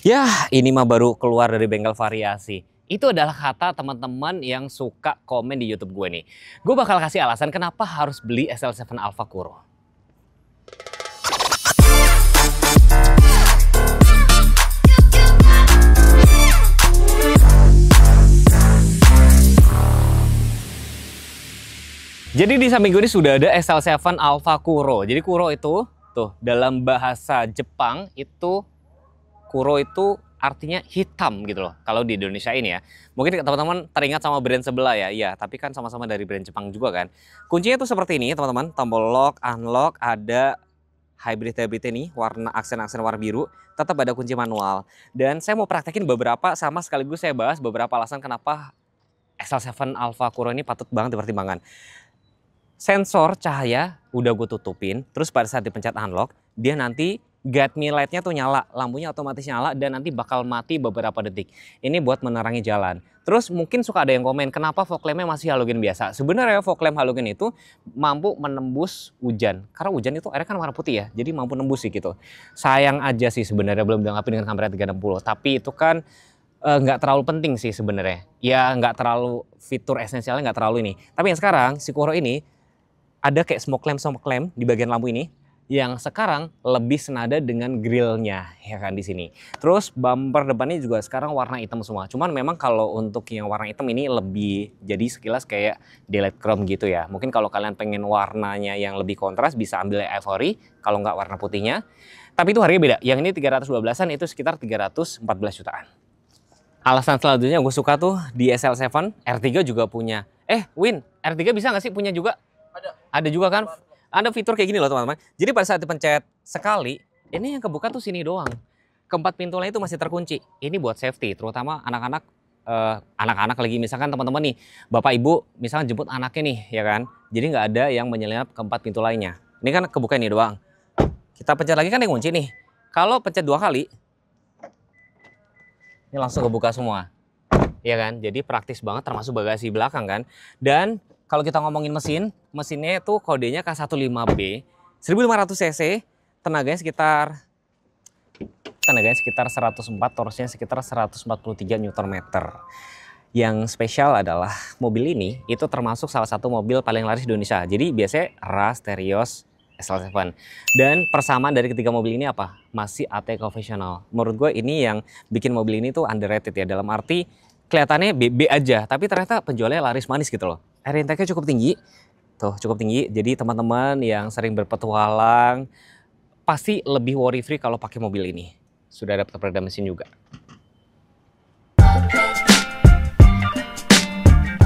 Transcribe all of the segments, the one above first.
Yah, ini mah baru keluar dari bengkel variasi. Itu adalah kata teman-teman yang suka komen di YouTube gue nih. Gue bakal kasih alasan kenapa harus beli SL7 Alpha Kuro. Jadi di samping gue ini sudah ada SL7 Alpha Kuro. Jadi Kuro itu, tuh dalam bahasa Jepang itu Kuro itu artinya hitam gitu loh. Kalau di Indonesia ini ya. Mungkin teman-teman teringat sama brand sebelah ya. Iya, tapi kan sama-sama dari brand Jepang juga kan. Kuncinya tuh seperti ini teman-teman. Tombol lock, unlock, ada hybrid ini warna aksen-aksen warna biru. Tetap ada kunci manual. Dan saya mau praktekin beberapa sama sekaligus saya bahas beberapa alasan kenapa SL7 Alpha Kuro ini patut banget dipertimbangkan. Sensor cahaya udah gue tutupin, terus pada saat dipencet unlock, dia nanti guide me light-nya tuh nyala, lampunya otomatis nyala dan nanti bakal mati beberapa detik. Ini buat menerangi jalan. Terus mungkin suka ada yang komen, kenapa fog lamp-nya masih halogen biasa? Sebenarnya fog lamp halogen itu mampu menembus hujan. Karena hujan itu airnya kan warna putih ya, jadi mampu nembus sih gitu. Sayang aja sih sebenarnya belum dilengkapi dengan kamera 360, tapi itu kan nggak terlalu penting sih sebenarnya. Ya nggak terlalu fitur esensialnya nggak terlalu ini. Tapi yang sekarang si Kuro ini ada kayak smoke lamp di bagian lampu ini yang sekarang lebih senada dengan grillnya ya kan di sini. Terus bumper depannya juga sekarang warna hitam semua. Cuman memang kalau untuk yang warna hitam ini lebih jadi sekilas kayak daylight chrome gitu ya. Mungkin kalau kalian pengen warnanya yang lebih kontras bisa ambil ivory, kalau nggak warna putihnya. Tapi itu harganya beda. Yang ini 312-an itu sekitar 314 jutaan. Alasan selanjutnya gue suka tuh di SL7, R3 juga punya. Win, R3 bisa nggak sih punya juga? Ada juga kan? Ada fitur kayak gini loh teman-teman. Jadi pada saat dipencet sekali, ini yang kebuka tuh sini doang. Keempat pintu lain itu masih terkunci. Ini buat safety, terutama anak-anak lagi misalkan teman-teman nih, bapak ibu misalkan jemput anaknya nih ya kan. Jadi nggak ada yang menyelinap keempat pintu lainnya. Ini kan kebuka ini doang. Kita pencet lagi kan yang kunci nih. Kalau pencet 2 kali, ini langsung kebuka semua. Ya kan? Jadi praktis banget termasuk bagasi belakang kan. Dan kalau kita ngomongin mesinnya itu kodenya K15B, 1500 cc, tenaganya sekitar 104, torsinya sekitar 143 Nm. Yang spesial adalah mobil ini itu termasuk salah satu mobil paling laris di Indonesia. Jadi biasanya ras, Terios, SL7. Dan persamaan dari ketiga mobil ini apa? Masih AT konvensional. Menurut gue ini yang bikin mobil ini tuh underrated ya. Dalam arti kelihatannya B aja, tapi ternyata penjualnya laris manis gitu loh. Air intake-nya cukup tinggi. Tuh, cukup tinggi. Jadi teman-teman yang sering berpetualang pasti lebih worry free kalau pakai mobil ini. Sudah ada peredam mesin juga.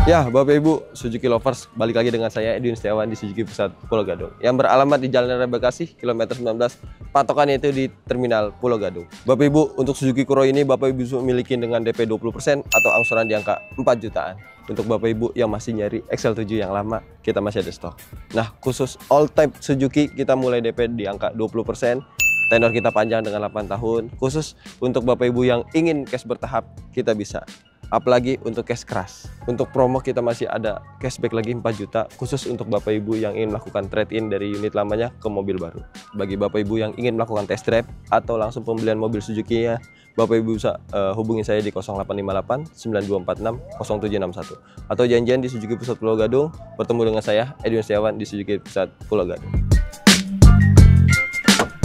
Ya, Bapak Ibu Suzuki Lovers, balik lagi dengan saya Edwin Setiawan di Suzuki Pusat Pulau Gadung yang beralamat di Jalan Raya Bekasi, kilometer 19, patokannya itu di Terminal Pulau Gadung. Bapak Ibu, untuk Suzuki Kuro ini Bapak Ibu bisa memiliki dengan DP 20% atau angsuran di angka 4 jutaan. Untuk Bapak Ibu yang masih nyari XL7 yang lama, kita masih ada stok. Nah, khusus all type Suzuki kita mulai DP di angka 20%. Tenor kita panjang dengan 8 tahun. Khusus untuk Bapak Ibu yang ingin cash bertahap, kita bisa. Apalagi untuk cash keras. Untuk promo kita masih ada cashback lagi 4 juta khusus untuk Bapak Ibu yang ingin melakukan trade-in dari unit lamanya ke mobil baru. Bagi Bapak Ibu yang ingin melakukan test drive atau langsung pembelian mobil Suzuki-nya, Bapak Ibu bisa hubungi saya di 0858 9246 0761 atau janjian di Suzuki Pusat Pulau Gadung. Bertemu dengan saya Edwin Setiawan di Suzuki Pusat Pulau Gadung.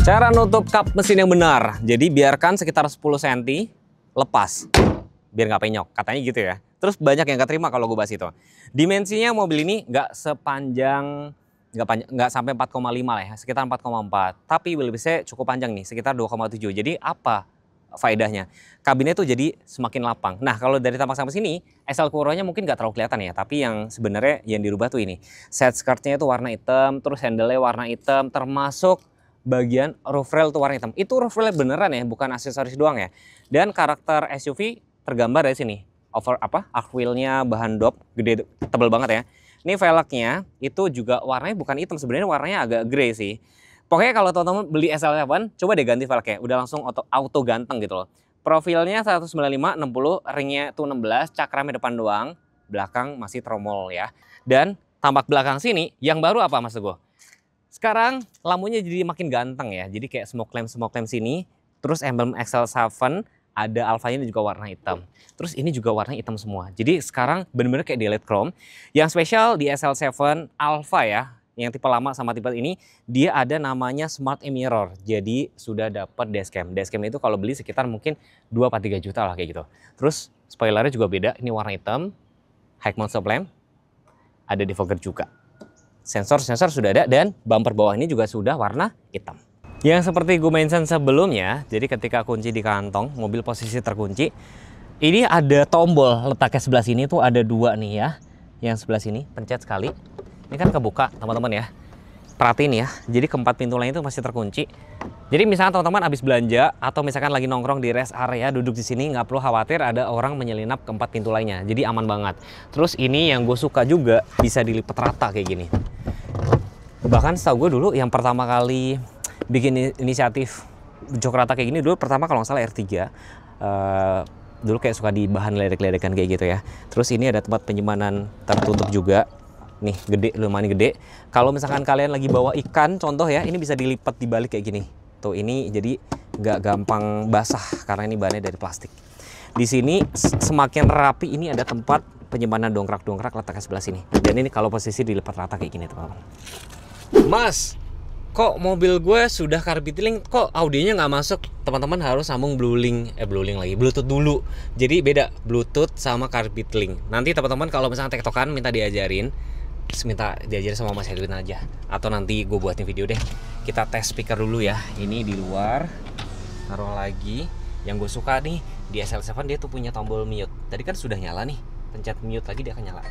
Cara nutup kap mesin yang benar. Jadi biarkan sekitar 10 cm lepas. Biar nggak penyok, katanya gitu ya. Terus banyak yang nggak terima kalau gue bahas itu. Dimensinya mobil ini nggak sampai 4,5 lah ya, sekitar 4,4. Tapi wheelbase-nya cukup panjang nih, sekitar 2,7. Jadi apa faedahnya? Kabinnya tuh jadi semakin lapang. Nah kalau dari tampak sampai sini, SL Kuro-nya mungkin nggak terlalu kelihatan ya. Tapi yang sebenarnya yang dirubah tuh ini. Set skirt-nya itu warna hitam, terus handle-nya warna hitam, termasuk bagian roof rail tuh warna hitam. Itu roof rail beneran ya, bukan aksesoris doang ya. Dan karakter SUV tergambar dari sini. Arc wheel-nya bahan dop, gede, tebel banget ya. Ini velgnya itu juga warnanya bukan hitam, sebenarnya warnanya agak grey sih. Pokoknya kalau teman-teman beli SL7, coba deh ganti velgnya. Udah langsung auto ganteng gitu loh. Profilnya 195, 60, ringnya itu 16, cakramnya depan doang, belakang masih tromol ya. Dan tampak belakang sini, yang baru apa Mas Teguh? Sekarang lampunya jadi makin ganteng ya. Jadi kayak smoke lamp sini, terus emblem XL7, ada Alphanya ini juga warna hitam. Terus ini juga warna hitam semua. Jadi sekarang bener-bener kayak di LED Chrome. Yang spesial di SL7 Alpha ya, yang tipe lama sama tipe ini, dia ada namanya Smart Mirror. Jadi sudah dapat dashcam. Dashcam itu kalau beli sekitar mungkin 2-3 juta lah kayak gitu. Terus spoilernya juga beda, ini warna hitam, high mount stop lamp, ada defogger juga. Sensor sudah ada dan bumper bawah ini juga sudah warna hitam. Yang seperti gue mention sebelumnya, jadi ketika kunci di kantong, mobil posisi terkunci, ini ada tombol letaknya sebelah sini tuh ada 2 nih ya. Yang sebelah sini pencet sekali. Ini kan kebuka teman-teman ya. Perhatiin ya. Jadi keempat pintu lain itu masih terkunci. Jadi misalkan teman-teman habis belanja atau misalkan lagi nongkrong di rest area duduk di sini nggak perlu khawatir ada orang menyelinap keempat pintu lainnya. Jadi aman banget. Terus ini yang gue suka juga bisa dilipat rata kayak gini. Bahkan setahu gue dulu yang pertama kali bikin inisiatif jok rata kayak gini dulu pertama kalau nggak salah R3. Dulu kayak suka di bahan ledek-ledekan kayak gitu ya. Terus ini ada tempat penyimpanan tertutup juga. Nih gede, lumayan gede. Kalau misalkan kalian lagi bawa ikan, contoh ya, ini bisa dilipat dibalik kayak gini. Tuh ini jadi nggak gampang basah karena ini bahannya dari plastik. Di sini semakin rapi ini ada tempat penyimpanan dongkrak-dongkrak letaknya sebelah sini. Dan ini kalau posisi dilipat rata kayak gini teman-teman. Mas, kok mobil gue sudah carpeting kok audionya nggak masuk? Teman-teman harus sambung Bluetooth dulu. Jadi beda Bluetooth sama carpeting. Nanti teman-teman kalau misalnya tektokan minta diajarin sama Mas Edwin aja. Atau nanti gue buatin video deh. Kita tes speaker dulu ya. Ini di luar. Taruh lagi. Yang gue suka nih di SL7 dia tuh punya tombol mute. Tadi kan sudah nyala nih. Pencet mute lagi dia akan nyala.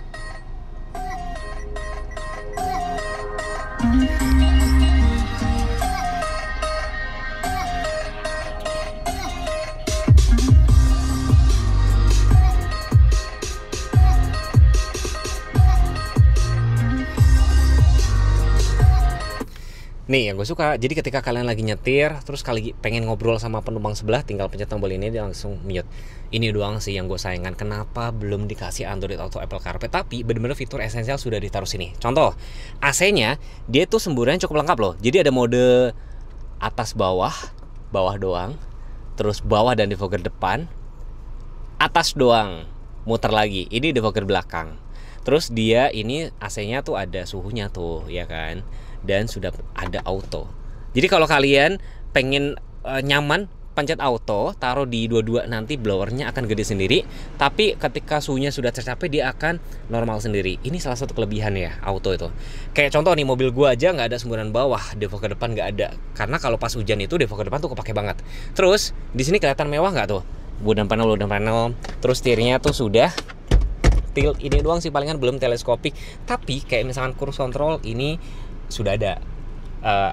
Nih yang gue suka, jadi ketika kalian lagi nyetir, terus kalian pengen ngobrol sama penumpang sebelah, tinggal pencet tombol ini dia langsung mute. Ini doang sih yang gue sayangkan, kenapa belum dikasih Android Auto, Apple CarPlay, tapi bener-bener fitur esensial sudah ditaruh sini. Contoh, AC-nya dia tuh semburannya cukup lengkap loh. Jadi ada mode atas bawah, bawah doang, terus bawah dan defogger depan, atas doang, muter lagi, ini defogger belakang. Terus dia ini AC-nya tuh ada suhunya tuh, ya kan? Dan sudah ada auto. Jadi kalau kalian pengen nyaman, pencet auto, taruh di 22 nanti blowernya akan gede sendiri. Tapi ketika suhunya sudah tercapai dia akan normal sendiri. Ini salah satu kelebihan ya auto itu. Kayak contoh nih mobil gua aja nggak ada semburan bawah, defogger depan nggak ada. Karena kalau pas hujan itu defogger depan tuh kepake banget. Terus di sini kelihatan mewah nggak tuh? Wooden panel. Terus setirnya tuh sudah tilt, ini doang sih palingan belum teleskopik. Tapi kayak misalkan cruise control ini sudah ada.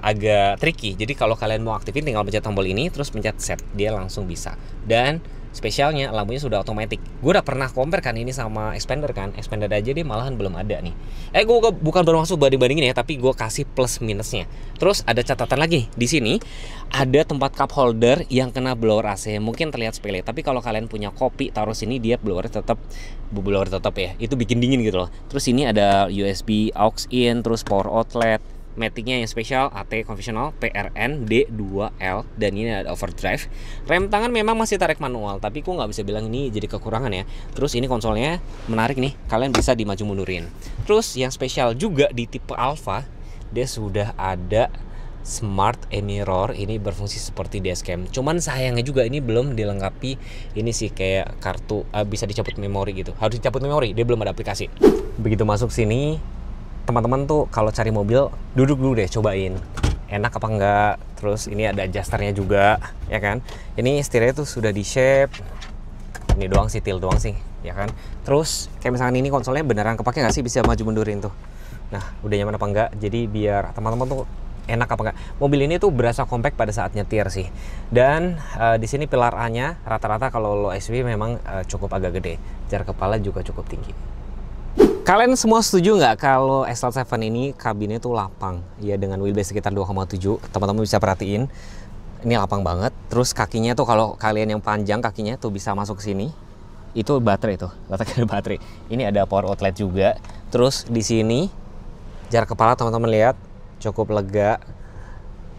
Agak tricky. Jadi kalau kalian mau aktifin tinggal pencet tombol ini terus pencet set, dia langsung bisa. Dan spesialnya lampunya sudah otomatis. Gue udah pernah compare kan ini sama expander kan. Expander aja dia malahan belum ada nih. Gue bukan bermaksud banding-bandingin ya, tapi gue kasih plus minusnya. Terus ada catatan lagi di sini ada tempat cup holder yang kena blower AC. Mungkin terlihat sepele, tapi kalau kalian punya kopi taruh sini dia blower tetap ya. Itu bikin dingin gitu loh. Terus ini ada USB aux in, terus power outlet. Maticnya yang spesial AT konvensional PRN D2L dan ini ada overdrive. Rem tangan memang masih tarik manual, tapi aku nggak bisa bilang ini jadi kekurangan ya. Terus ini konsolnya menarik nih, kalian bisa dimaju mundurin. Terus yang spesial juga di tipe Alpha, dia sudah ada Smart Mirror, ini berfungsi seperti dashcam. Cuman sayangnya juga ini belum dilengkapi ini sih kayak kartu bisa dicabut memori gitu. Harus dicabut memori, dia belum ada aplikasi. Begitu masuk sini, teman-teman tuh kalau cari mobil duduk dulu deh, cobain enak apa enggak. Terus ini ada adjusternya juga ya kan. Ini setirnya tuh sudah di shape. Ini doang sih, tilt doang sih ya kan. Terus kayak misalkan ini konsolnya beneran kepake nggak sih, bisa maju mundurin tuh. Nah udah nyaman apa enggak, jadi biar teman-teman tuh enak apa enggak. Mobil ini tuh berasa compact pada saat nyetir sih. Dan di sini pilar A-nya rata-rata kalau lo SUV memang cukup agak gede. Jarak kepala juga cukup tinggi. Kalian semua setuju nggak kalau SL7 ini kabinnya tuh lapang? Ya dengan wheelbase sekitar 2,7, teman-teman bisa perhatiin. Ini lapang banget. Terus kakinya tuh kalau kalian yang panjang kakinya tuh bisa masuk ke sini. Itu baterai tuh, letaknya baterai. Ini ada power outlet juga. Terus di sini jarak kepala teman-teman lihat cukup lega.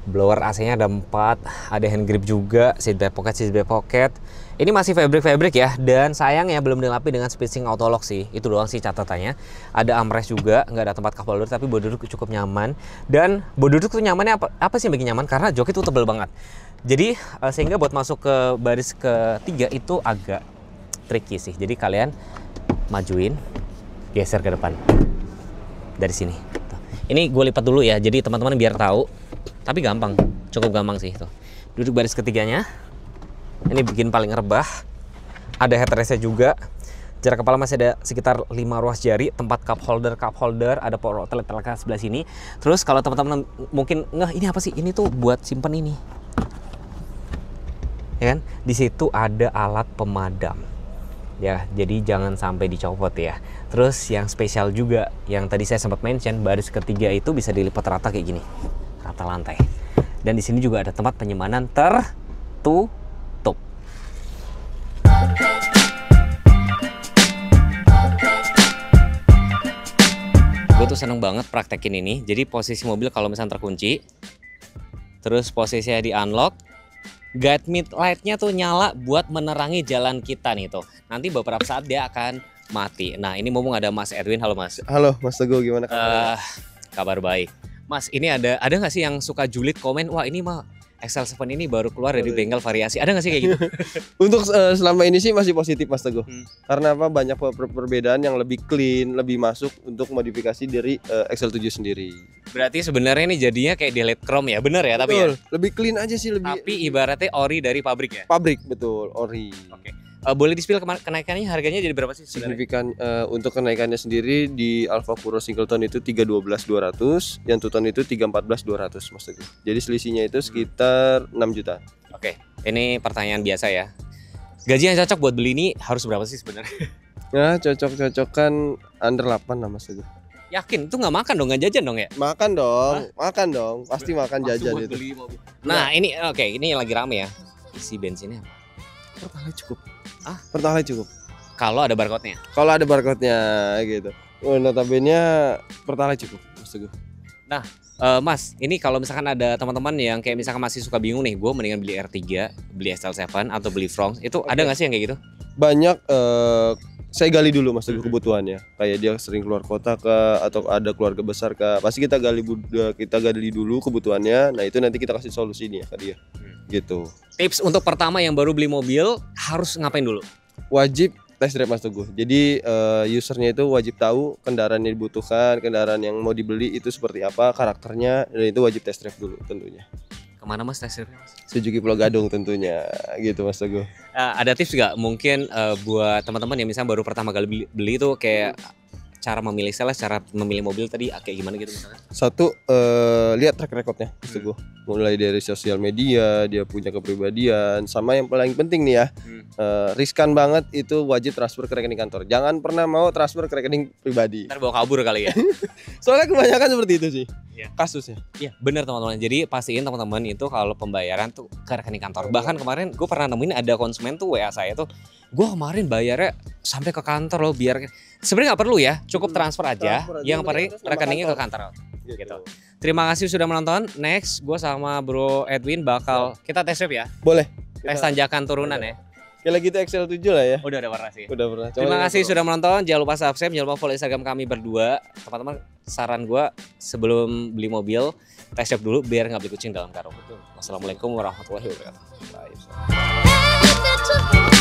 Blower AC-nya ada 4, ada hand grip juga, seat back pocket. Ini masih fabric ya, dan sayang ya belum dilengkapi dengan spacing auto lock sih. Itu doang sih catatannya. Ada armrest juga, nggak ada tempat cup holder, tapi bodi duduk cukup nyaman. Dan bodi duduk tuh nyamannya apa sih yang bikin nyaman? Karena jok itu tebel banget. Jadi sehingga buat masuk ke baris ketiga itu agak tricky sih. Jadi kalian majuin, geser ke depan dari sini. Ini gue lipat dulu ya, jadi teman-teman biar tahu. Tapi gampang, cukup gampang sih itu. Duduk baris ketiganya. Ini bikin paling rebah. Ada headrestnya juga. Jarak kepala masih ada sekitar 5 ruas jari. Tempat cup holder, ada power outlet sebelah sini. Terus kalau teman-teman mungkin ini apa sih? Ini tuh buat simpen ini. Ya kan? Di situ ada alat pemadam. Ya, jadi jangan sampai dicopot ya. Terus yang spesial juga, yang tadi saya sempat mention, baris ketiga itu bisa dilipat rata kayak gini. Rata lantai. Dan di sini juga ada tempat penyimpanan tertutup. Gue tuh seneng banget praktekin ini. Jadi posisi mobil kalau misalnya terkunci, terus posisinya di unlock, guide mid light-nya tuh nyala buat menerangi jalan kita nih tuh. Nanti beberapa saat dia akan mati. Nah ini mumpung ada Mas Edwin. Halo Mas. Halo Mas Teguh, gimana kabarnya? Kabar baik. Mas, ini ada nggak sih yang suka julid komen, wah ini mah XL7 ini baru keluar dari bengkel variasi. Ada nggak sih kayak gitu? Untuk selama ini sih masih positif Mas Teguh. Karena apa, banyak perbedaan yang lebih clean, lebih masuk untuk modifikasi dari XL7 sendiri. Berarti sebenarnya ini jadinya kayak delete chrome ya, bener ya? Betul, tapi ya? lebih clean aja sih, lebih. Tapi ibaratnya ori dari pabrik ya? Pabrik, betul, ori. Oke. Boleh di-spill kenaikannya harganya jadi berapa sih sebenarnya? Signifikan untuk kenaikannya sendiri di Alfa Puro Singleton itu 312.200, yang Two Tone itu 314.200 Mas Teguh. Jadi selisihnya itu sekitar 6 juta. Oke, ini pertanyaan biasa ya. Gaji yang cocok buat beli ini harus berapa sih sebenarnya? Nah, cocok-cocokan under 8 lah Mas Teguh. Yakin? Itu nggak makan dong, nggak jajan dong ya? Makan dong, makan dong, pasti makan jajan buat itu. beli mobil. Nah, ini oke, ini yang lagi rame ya. Isi bensinnya apa? Pertalite cukup. Pertalite cukup. Kalau ada barcode-nya. Kalau ada barcode-nya gitu. Notabene Pertalite cukup, Mas Teguh. Nah, Mas, ini kalau misalkan ada teman-teman yang kayak misalkan masih suka bingung nih, gue mendingan beli R3, beli XL7 atau beli Fronx, itu ada nggak sih yang kayak gitu? Banyak saya gali dulu Mas Teguh kebutuhannya. Kayak dia sering keluar kota atau ada keluarga besar pasti kita gali dulu kebutuhannya. Nah, itu nanti kita kasih solusinya ke dia. Gitu. Tips untuk pertama yang baru beli mobil harus ngapain dulu? Wajib test drive Mas Teguh. Jadi usernya itu wajib tahu kendaraan yang dibutuhkan, kendaraan yang mau dibeli itu seperti apa, karakternya, dan itu wajib test drive dulu tentunya. Kemana Mas test drive-nya Mas? Suzuki Pulau Gadung tentunya, gitu Mas Teguh. Ada tips nggak mungkin buat teman-teman yang misalnya baru pertama kali beli itu kayak cara memilih sales, cara memilih mobil tadi kayak gimana gitu misalnya? Satu, lihat track recordnya Mas Teguh. Mulai dari sosial media, dia punya kepribadian, sama yang paling penting nih ya, riskan banget itu wajib transfer ke rekening kantor. Jangan pernah mau transfer ke rekening pribadi. Ntar bawa kabur kali ya. Soalnya kebanyakan seperti itu sih kasusnya. Iya benar teman-teman. Jadi pastiin teman-teman itu kalau pembayaran tuh ke rekening kantor. Bahkan kemarin gue pernah nemuin ada konsumen tuh WA saya tuh, gue kemarin bayarnya sampai ke kantor loh, biar sebenarnya nggak perlu ya, cukup transfer aja. Yang penting rekeningnya ke kantor. Gitu. Terima kasih sudah menonton. Next, gue sama Bro Edwin bakal kita tes drive ya. Boleh. Tes tanjakan turunan ya. Kayak gitu XL7 lah ya. Udah pernah sih. Udah pernah. Terima kasih sudah menonton. Jangan lupa subscribe, jangan lupa follow Instagram kami berdua. Teman-teman, saran gue sebelum beli mobil, tes drive dulu biar nggak beli kucing dalam karung. Wassalamualaikum warahmatullahi wabarakatuh. Bye.